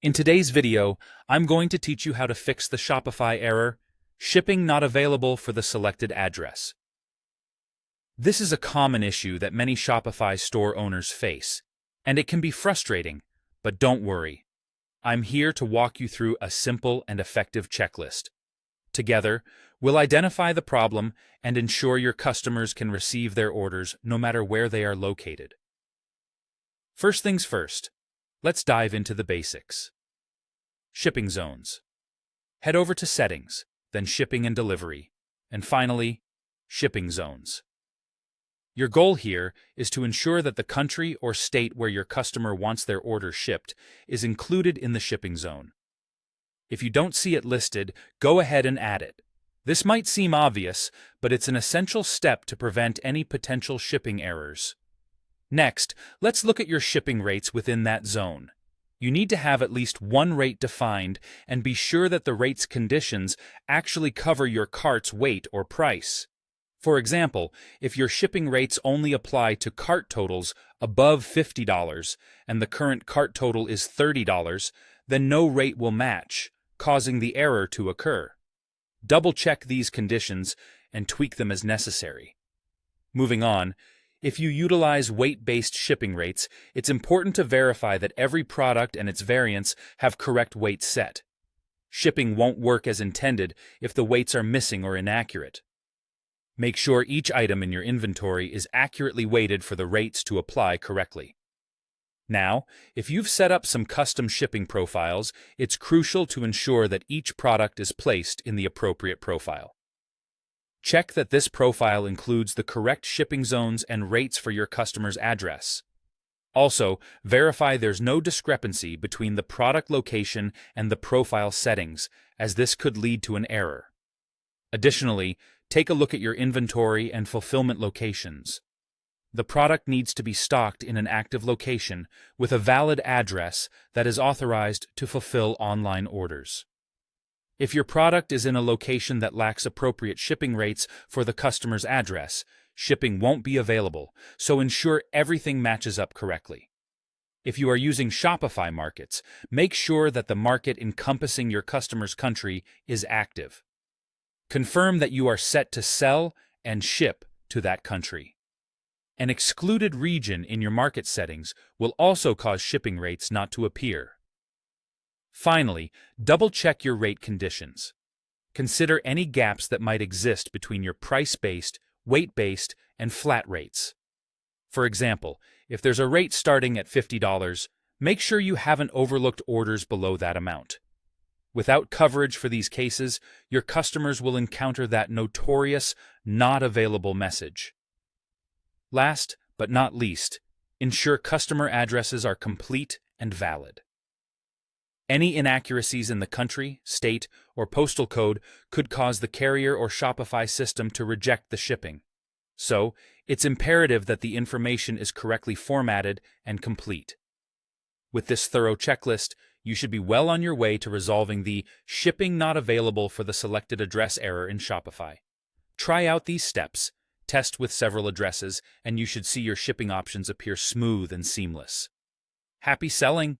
In today's video, I'm going to teach you how to fix the Shopify error, shipping not available for the selected address. This is a common issue that many Shopify store owners face, and it can be frustrating, but don't worry. I'm here to walk you through a simple and effective checklist. Together, we'll identify the problem and ensure your customers can receive their orders no matter where they are located. First things first, let's dive into the basics. Shipping zones. Head over to Settings, then Shipping and Delivery, and finally, Shipping Zones. Your goal here is to ensure that the country or state where your customer wants their order shipped is included in the shipping zone. If you don't see it listed, go ahead and add it. This might seem obvious, but it's an essential step to prevent any potential shipping errors. Next, let's look at your shipping rates within that zone. You need to have at least one rate defined and be sure that the rate's conditions actually cover your cart's weight or price. For example, if your shipping rates only apply to cart totals above $50 and the current cart total is $30, then no rate will match, causing the error to occur. Double-check these conditions and tweak them as necessary. Moving on, if you utilize weight-based shipping rates, it's important to verify that every product and its variants have correct weights set. Shipping won't work as intended if the weights are missing or inaccurate. Make sure each item in your inventory is accurately weighted for the rates to apply correctly. Now, if you've set up some custom shipping profiles, it's crucial to ensure that each product is placed in the appropriate profile. Check that this profile includes the correct shipping zones and rates for your customer's address. Also, verify there's no discrepancy between the product location and the profile settings, as this could lead to an error. Additionally, take a look at your inventory and fulfillment locations. The product needs to be stocked in an active location with a valid address that is authorized to fulfill online orders. If your product is in a location that lacks appropriate shipping rates for the customer's address, shipping won't be available, so ensure everything matches up correctly. If you are using Shopify markets, make sure that the market encompassing your customer's country is active. Confirm that you are set to sell and ship to that country. An excluded region in your market settings will also cause shipping rates not to appear. Finally, double-check your rate conditions. Consider any gaps that might exist between your price-based, weight-based, and flat rates. For example, if there's a rate starting at $50, make sure you haven't overlooked orders below that amount. Without coverage for these cases, your customers will encounter that notorious "not available" message. Last but not least, ensure customer addresses are complete and valid. Any inaccuracies in the country, state, or postal code could cause the carrier or Shopify system to reject the shipping. So, it's imperative that the information is correctly formatted and complete. With this thorough checklist, you should be well on your way to resolving the shipping not available for the selected address error in Shopify. Try out these steps, test with several addresses, and you should see your shipping options appear smooth and seamless. Happy selling!